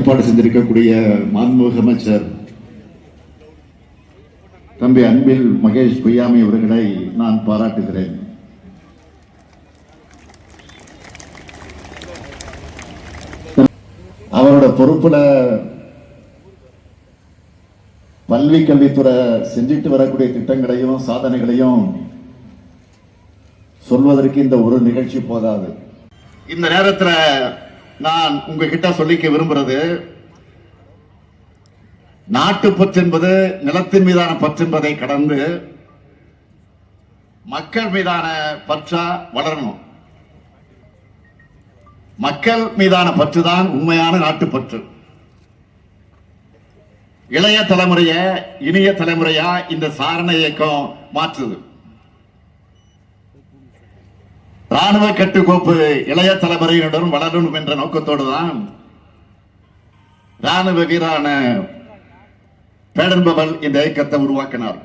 ஏற்பாடு செஞ்சிருக்கக்கூடிய மாண்புமிகு அமைச்சர் தம்பி அன்பில் மகேஷ் பொய்யாமை அவர்களை நான் பாராட்டுகிறேன். அவரோட பொறுப்புல பல்வி கல்வித்துறை செஞ்சிட்டு வரக்கூடிய திட்டங்களையும் சாதனைகளையும் சொல்வதற்கு இந்த ஒரு நிகழ்ச்சி போதாது. இந்த நேரத்தில் நான் உங்ககிட்ட சொல்லிக்க விரும்புறது, நாட்டு பற்று என்பது நிலத்தின் மீதான பற்று என்பதை கடந்து மக்கள் மீதான பற்றா வளரணும். மக்கள் மீதான பற்றுதான் உண்மையான நாட்டுப்பற்று. இளைய தலைமுறைய இனிய தலைமுறையா இந்த சாரண இயக்கம் மாற்றுது. ராணுவ கட்டுக்கோப்பு இளைய தலைமுறையினருடன் வளரணும் என்ற நோக்கத்தோடு தான் ராணுவ வீரான பேடன்பவல் இந்த இயக்கத்தை உருவாக்கினார்.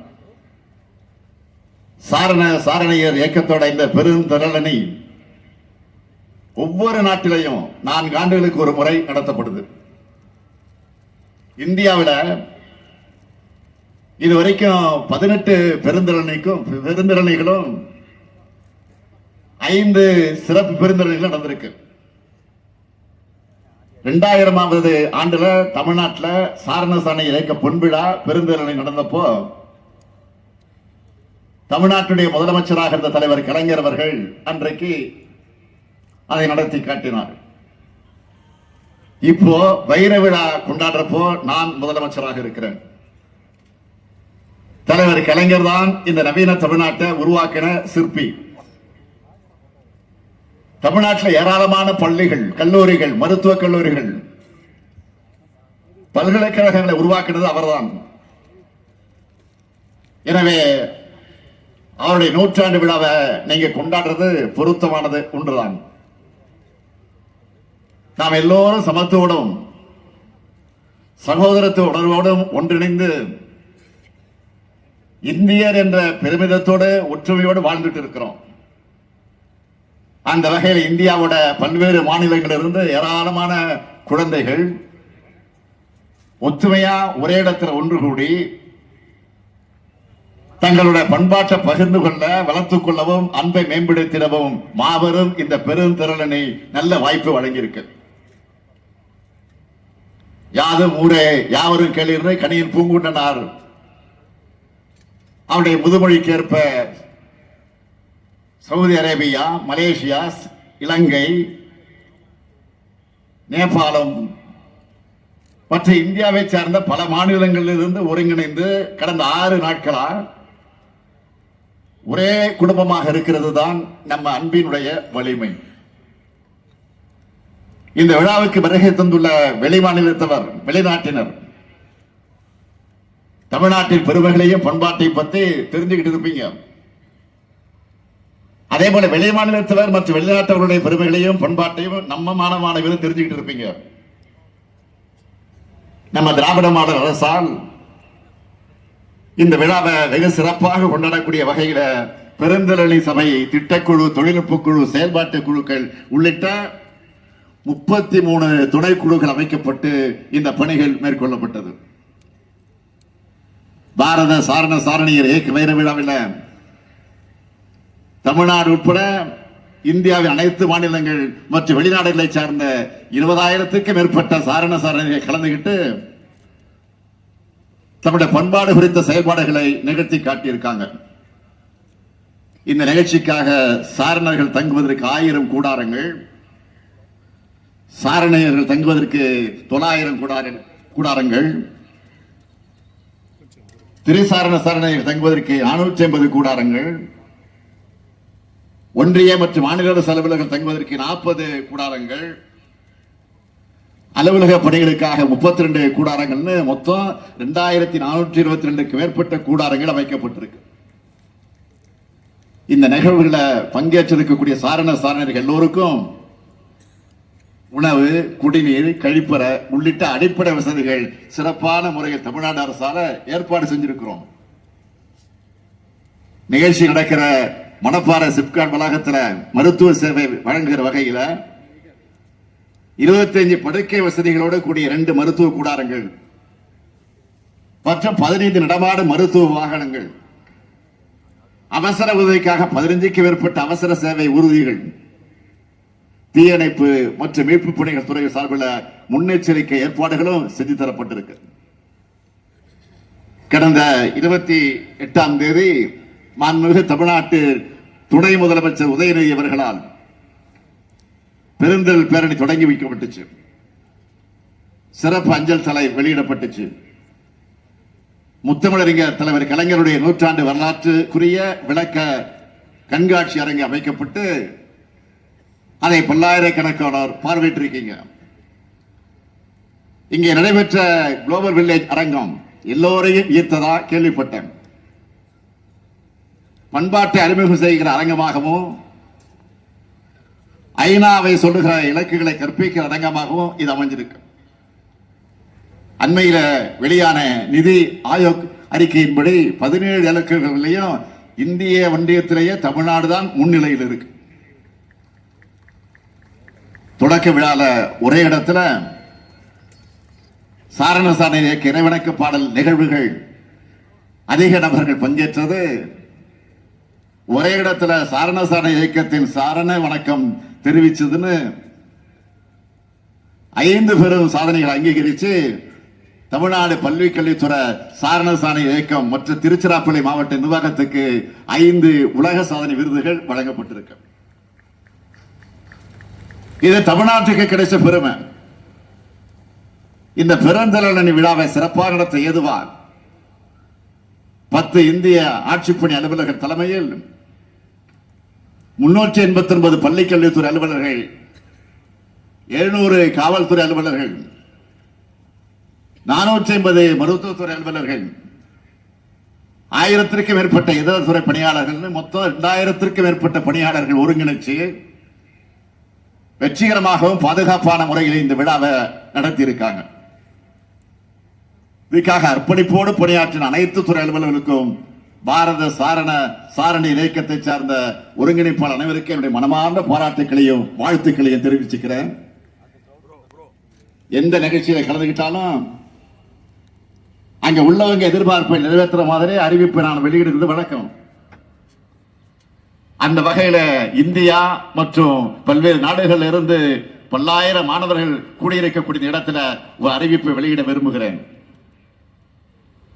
சாரணையர் இயக்கத்தோட இந்த பெருந்திரளணி ஒவ்வொரு நாட்டிலையும் 4 ஆண்டுகளுக்கு ஒரு முறை நடத்தப்படுது. இந்தியாவில் இதுவரைக்கும் 18 பெருந்திரணிகளும் 5 சிறப்பு பெருந்திரணிகள் நடந்திருக்கு. 2000வது ஆண்டுல தமிழ்நாட்டில் சாரண இயக்க பொன்விழா பெருந்திரளி நடந்தப்போ தமிழ்நாட்டுடைய முதலமைச்சராக இருந்த தலைவர் கலைஞர் அவர்கள் அன்றைக்கு அதை நடத்தி காட்டினார். இப்போ வைர விழா கொண்டாடுறப்போ நான் முதலமைச்சராக இருக்கிறேன். தலைவர் கலைஞர் தான் இந்த நவீன தமிழ்நாட்டை உருவாக்கின சிற்பி. தமிழ்நாட்டில் ஏராளமான பள்ளிகள், கல்லூரிகள், மருத்துவக் கல்லூரிகள், பல்கலைக்கழகங்களை உருவாக்கினது அவர்தான். எனவே அவருடைய 100ஆண்டு விழாவை நீங்க கொண்டாடுறது பொருத்தமானது ஒன்றுதான். நாம் எல்லோரும் சமத்துவோடும் சகோதரத்துவ உணர்வோடும் ஒன்றிணைந்து இந்தியர் என்ற பெருமிதத்தோடு ஒற்றுமையோடு வாழ்ந்துட்டு இருக்கிறோம். அந்த வகையில் இந்தியாவோட பல்வேறு மாநிலங்களிலிருந்து ஏராளமான குழந்தைகள் ஒற்றுமையா ஒரே இடத்தில் ஒன்று கூடி தங்களுடைய பண்பாட்டை பகிர்ந்து கொள்ள, வளர்த்துக் கொள்ளவும், அன்பை மேம்படுத்திடவும் மாபெரும் இந்த பெருந்திரளனை நல்ல வாய்ப்பு வழங்கியிருக்கு. யாதும் ஊரே யாவரும் கேளீர் கனியின் பூங்குண்டனார் அவருடைய முதுமொழிக்கு ஏற்ப சவுதி அரேபியா, மலேசியா, இலங்கை, நேபாளம் மற்ற இந்தியாவை சார்ந்த பல மாநிலங்களில் இருந்து ஒருங்கிணைந்து கடந்த 6 நாட்களா ஒரே குடும்பமாக இருக்கிறது தான் நம்ம அன்பினுடைய வலிமை. இந்த விழாவுக்கு வருகை தந்துள்ள வெளிமாநிலத்தவர், வெளிநாட்டினர் தமிழ்நாட்டின் பெருமைகளையும் பண்பாட்டையும் பற்றி தெரிஞ்சுக்கிட்டு இருப்பீங்க. அதே போல வெளி மாநிலத்தவர் மற்றும் வெளிநாட்டவர்களுடைய பெருமைகளையும் பண்பாட்டையும் நம்ம மாணவர்கள் தெரிஞ்சுக்கிட்டு இருப்பீங்க. நம்ம திராவிட மாடல் அரசால் இந்த விழாவை வெகு சிறப்பாக கொண்டாடக்கூடிய வகையில பெருந்திரளி சபை, திட்டக்குழு, தொழில்நுட்ப குழு, செயல்பாட்டு குழுக்கள் உள்ளிட்ட 33 துணைக்குழுக்கள் அமைக்கப்பட்டு இந்த பணிகள் மேற்கொள்ளப்பட்டது. பாரத சாரணியர் இயக்க வைர விழாவில் தமிழ்நாடு உட்பட இந்தியாவின் அனைத்து மாநிலங்கள் மற்றும் வெளிநாடுகளை சார்ந்த 20,000க்கும் மேற்பட்ட சாரணியர்கள் கலந்துகிட்டு தம்முடைய பண்பாடு குறித்த செயல்பாடுகளை நிகழ்த்தி காட்டியிருக்காங்க. இந்த நிகழ்ச்சிக்காக சாரணர்கள் தங்குவதற்கு 1000 கூடாரங்கள், சாரணியர்கள் தங்குவதற்கு 900 கூடாரங்கள், சாரணியர்கள் தங்குவதற்கு 450 கூடாரங்கள், ஒன்றிய மற்றும் மாநில அரசு அலுவலர்கள் தங்குவதற்கு 40 கூடாரங்கள், அலுவலக பணிகளுக்காக 32 கூடாரங்கள், மொத்தம் 2422க்கு மேற்பட்ட கூடாரங்கள் அமைக்கப்பட்டிருக்கு. இந்த நிகழ்வுகளில் பங்கேற்றிருக்கக்கூடிய சாரணியர்கள் எல்லோருக்கும் உணவு, குடிநீர், கழிப்பறை உள்ளிட்ட அடிப்படை வசதிகள் சிறப்பான முறையில் தமிழ்நாடு அரசால ஏற்பாடு செஞ்சிருக்கிறோம். நிகழ்ச்சி நடக்கிற மணப்பாறை சிப்காட் வளாகத்தில் மருத்துவ சேவை வழங்குகிற வகையில் 25 படுக்கை வசதிகளோடு கூடிய 2 மருத்துவ கூடாரங்கள் மற்றும் 15 நடமாடு மருத்துவ வாகனங்கள், அவசர உதவிக்காக 15க்கும் மேற்பட்ட அவசர சேவை ஊர்திகள், தீயணைப்பு மற்றும் மீட்பு பணிகள் துறை சார்பில் முன்னெச்சரிக்கை ஏற்பாடுகளும் செஞ்சு தரப்பட்டிருக்கு. கடந்த 28ஆம் தேதி மாண்புமிகு தமிழ்நாட்டு துணை முதலமைச்சர் உதயநிதி அவர்களால் பெருந்தல் பேரணி தொடங்கி வைக்கப்பட்டுச்சு. சிறப்பு அஞ்சல் தலை வெளியிடப்பட்டுச்சு. முத்தமிழறிஞர் தலைவர் கலைஞருடைய 100 வரலாற்றுக்குரிய விளக்க கண்காட்சி அரங்கு அமைக்கப்பட்டு அதை பல்லாயிரக்கணக்கானோர் பார்வையிட்டிருக்கீங்க. இங்கே நடைபெற்ற குளோபல் வில்லேஜ் அரங்கம் எல்லோரையும் ஈர்த்ததா கேள்விப்பட்டேன். பண்பாட்டை அறிமுகம் செய்கிற அரங்கமாகவும் ஐநாவை சொல்லுகிற இலக்குகளை கற்பிக்கிற அரங்கமாகவும் இது அமைஞ்சிருக்கு. அண்மையில வெளியான நிதி ஆயோக் அறிக்கையின்படி 17 இலக்குகளிலையும் இந்திய ஒன்றியத்திலேயே தமிழ்நாடு தான் முன்னிலையில் இருக்கு. தொடக்க விழால ஒரே இடத்துல சாரணசாரணை இயக்க இறைவணக்க பாடல் நிகழ்வுகள் அதிக நபர்கள் பங்கேற்றது. ஒரே இடத்துல சாரணசாரணை இயக்கத்தின் சாரண வணக்கம் தெரிவிச்சதுன்னு 5 பெரும் சாதனைகளை அங்கீகரித்து தமிழ்நாடு பல்வி கல்வித்துறை சாரணசாரணை இயக்கம் மற்றும் திருச்சிராப்பள்ளி மாவட்ட நிர்வாகத்துக்கு 5 உலக சாதனை விருதுகள் வழங்கப்பட்டிருக்கு. இது தமிழ்நாட்டுக்கு கிடைச்ச பெருமை. இந்த பெருந்தலனி விழாவை சிறப்பாக நடத்த ஏதுவா 10 இந்திய ஆட்சிப்பணி அலுவலர்கள் தலைமையில் 389 பள்ளிக்கல்வித்துறை அலுவலர்கள், 700 காவல்துறை அலுவலர்கள், 450 மருத்துவத்துறை அலுவலர்கள், 1000க்கும் மேற்பட்ட இதர துறை பணியாளர்கள், மொத்தம் 2000க்கும் மேற்பட்ட பணியாளர்கள் ஒருங்கிணைச்சு வெற்றிகரமாகவும் பாதுகாப்பான முறையில் இந்த விழாவை நடத்தி இருக்காங்க. இதுக்காக அர்ப்பணிப்போடு பணியாற்றின அனைத்து துறை அலுவலர்களுக்கும் பாரத சாரணி இயக்கத்தை சார்ந்த ஒருங்கிணைப்பாளர் அனைவருக்கும் என்னுடைய மனமார்ந்த பாராட்டுகளையும் வாழ்த்துக்களையும் தெரிவிச்சுக்கிறேன். எந்த நிகழ்ச்சியில கலந்துகிட்டாலும் அங்க உள்ளவங்க எதிர்பார்ப்பை நிறைவேற்றுற மாதிரி அறிவிப்பை நான் வெளியிடுறது வழக்கம். அந்த வகையில இந்தியா மற்றும் பல்வேறு நாடுகளில் இருந்து பல்லாயிரம் மாணவர்கள் கூடியிருக்கக்கூடிய இடத்துல ஒரு அறிவிப்பை வெளியிட விரும்புகிறேன்.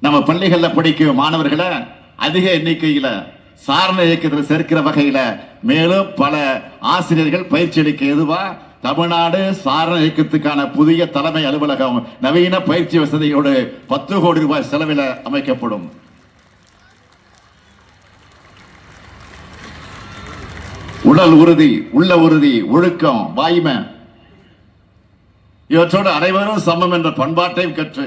நம்ம பள்ளிகளில் படிக்கும் மாணவர்களை அதிக எண்ணிக்கையில சாரண இயக்கத்தில் சேர்க்கிற வகையில மேலும் பல ஆசிரியர்கள் பயிற்சி அளிக்க எதுவா தமிழ்நாடு சாரண இயக்கத்துக்கான புதிய தலைமை அலுவலகம் நவீன பயிற்சி வசதியோடு 10 கோடி ரூபாய் செலவில் அமைக்கப்படும். உடல் உறுதி, உள்ள உறுதி, ஒழுக்கம், வாய்மை இவற்றோடு அனைவரும் சமம் என்ற பண்பாட்டையும் கற்று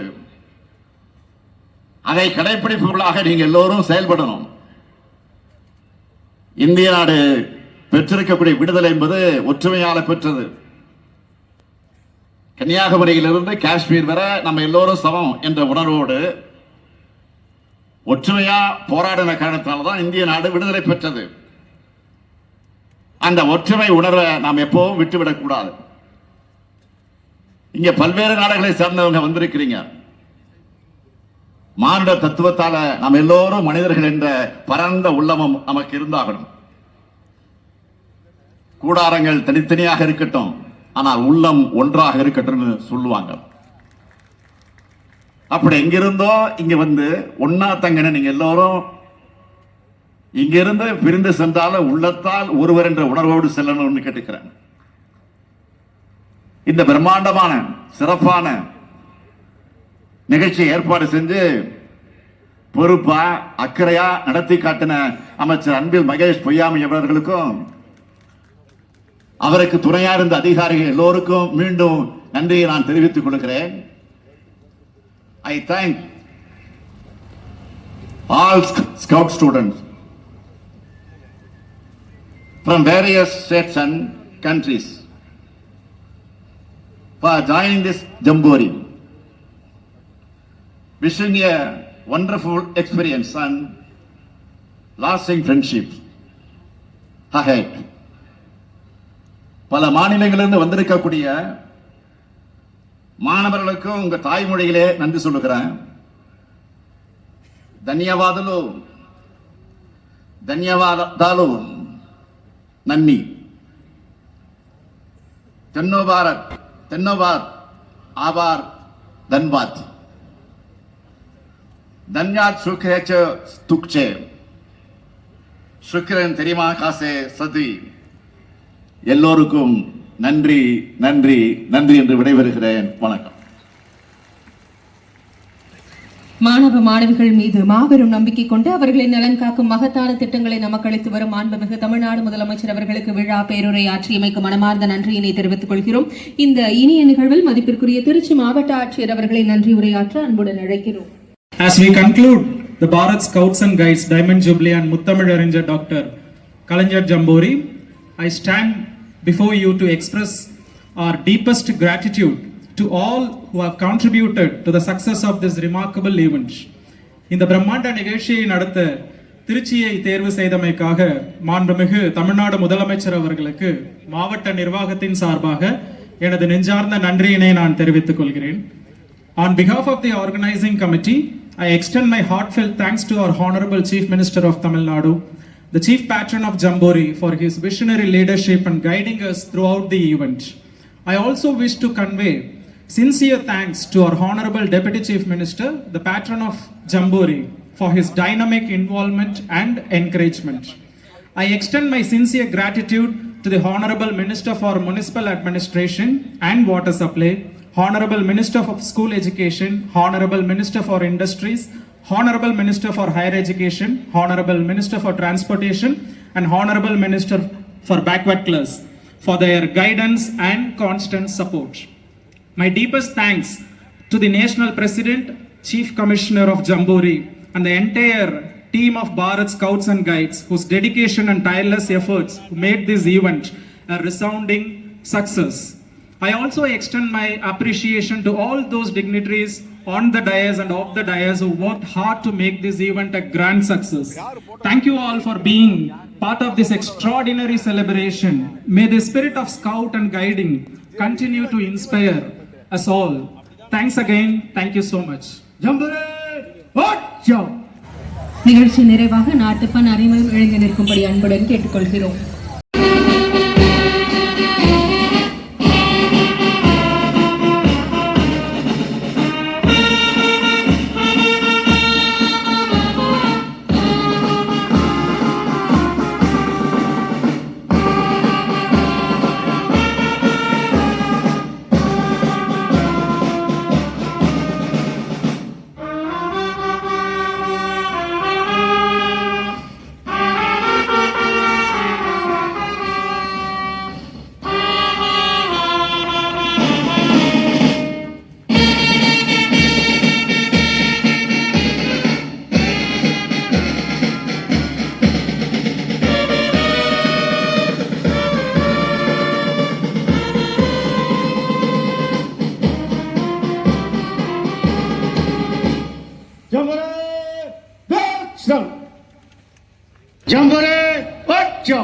அதை கடைபிடிப்பவர்களாக நீங்க எல்லோரும் செயல்படணும். இந்திய நாடு பெற்றிருக்கக்கூடிய விடுதலை என்பது ஒற்றுமையால பெற்றது. கன்னியாகுமரியிலிருந்து காஷ்மீர் வரை நம்ம எல்லோரும் சமம் என்ற உணர்வோடு ஒற்றுமையா போராடின காரணத்தினால்தான் இந்திய நாடு விடுதலை பெற்றது. அந்த ஒற்றுமை உணர்வை நாம் எப்பவும் விட்டுவிடக் கூடாது. இங்க பல்வேறு நாடுகளை சேர்ந்தவங்க வந்திருக்கிறீங்க. மானுட தத்துவத்தால நாம் எல்லோரும் மனிதர்கள் என்ற பரந்த உள்ளமும் நமக்கு இருந்தாகணும். கூடாரங்கள் தனித்தனியாக இருக்கட்டும், ஆனால் உள்ளம் ஒன்றாக இருக்கட்டும் சொல்லுவாங்க. அப்படி எங்கிருந்தோ இங்க வந்து ஒன்னா தங்கன நீங்க எல்லோரும் இங்கிருந்து பிரிந்து சென்றாலும் உள்ளத்தால் ஒருவர் என்ற உணர்வோடு செல்லணும்னு கேட்டுக்கிறேன். இந்த பிரம்மாண்டமான சிறப்பான நிகழ்ச்சியை ஏற்பாடு செஞ்சு பொறுப்பா அக்கறையா நடத்தி காட்டின அமைச்சர் அன்பில் மகேஷ் பொய்யாமி அவர்களுக்கும் அவருக்கு துணையா இருந்த அதிகாரிகள் எல்லோருக்கும் மீண்டும் நன்றியை நான் தெரிவித்துக் கொள்கிறேன். I thank all Scout students from various states and countries for joining this Jamboree. Wishing a wonderful experience and lasting friendship ahead. பல மாநிலங்களிலிருந்து வந்திருக்கக்கூடிய மாணவர்களுக்கும் உங்க தாய்மொழியிலே நன்றி சொல்லுகிறேன். ధన్యవాదాలు ధన్యవాదాలు నన్ని धन्यवाद आभार धन्यवाद धन्यवाद सुखेचे तुकचे சுக்கிரன் தெரியுமா காசே சதி. எல்லோருக்கும் நன்றி நன்றி நன்றி என்று விடைபெறுகிறேன். வணக்கம். மாணவ மாணவிகள் மீது மாபெரும் நம்பிக்கை கொண்டு அவர்களின் நலன் காக்கும் மகத்தான திட்டங்களை நமக்கு அளித்து வரும் மாண்புமிகு தமிழ்நாடு முதலமைச்சர் அவர்களுக்கு விழா பேருரை ஆற்றியமைக்கு மனமார்ந்த நன்றியினை தெரிவித்துக் கொள்கிறோம். இந்த இனிய நிகழ்வில் மதிப்பிற்குரிய திருச்சி மாவட்ட ஆட்சியர் அவர்களை நன்றி உரையாற்ற அன்புடன் அழைக்கிறோம். As we conclude the Bharat Scouts and Guides Diamond Jubilee and Muttamil Aringer Dr. Kalaignar Jambore, I stand before you to express our deepest gratitude to all who have contributed to the success of this remarkable event. இந்த பிரம்மாண்ட நிகழ்ச்சியை நடத்த திருச்சியை தேர்வு செய்தமைக்காக மாண்புமிகு தமிழ்நாடு முதலமைச்சர் அவர்களுக்கு மாவட்ட நிர்வாகத்தின் சார்பாக எனது நெஞ்சார்ந்த நன்றியினை நான் தெரிவித்துக் கொள்கிறேன். On behalf of the organizing committee, I extend my heartfelt thanks to our Honorable Chief Minister of Tamil Nadu, the Chief Patron of Jambore, for his visionary leadership and guiding us throughout the event. I also wish to convey sincere thanks to our Honorable Deputy Chief Minister, the Patron of Jambore, for his dynamic involvement and encouragement. I extend my sincere gratitude to the Honorable Minister for Municipal Administration and Water Supply, Honorable Minister of School Education, Honorable Minister for Industries, Honorable Minister for Higher Education, Honorable Minister for Transportation, and Honorable Minister for Backward Class for their guidance and constant support. My deepest thanks to the National President, Chief Commissioner of Jambore, and the entire team of Bharat Scouts and Guides, whose dedication and tireless efforts made this event a resounding success. I also extend my appreciation to all those dignitaries on the dais and off the dais who worked hard to make this event a grand success. Thank you all for being part of this extraordinary celebration. May the spirit of scout and guiding continue to inspire us all. Thanks again. Thank you so much. நிகழ்ச்சி நிறைவாக நாட்டுப்பண் அறிமுகம் எழுந்து நிற்கும்படி அன்புடன் கேட்டுக்கொள்கிறோம். जंबोरे बच्चों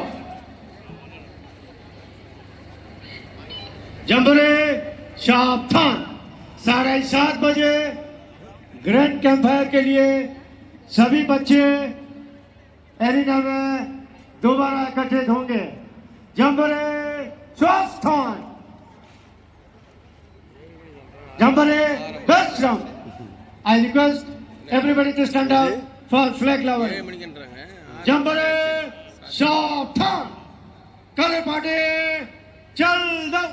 जंबोरे सावधान 7:30 बजे grand campfire के लिए सभी बच्चे एरिना में दोबारा एकत्रित होंगे. जंबोरे सावधान जंबोरे बच्चों I request everybody to stand up for flag lowering. जंबोरे सावधान कले पाटे चल दो.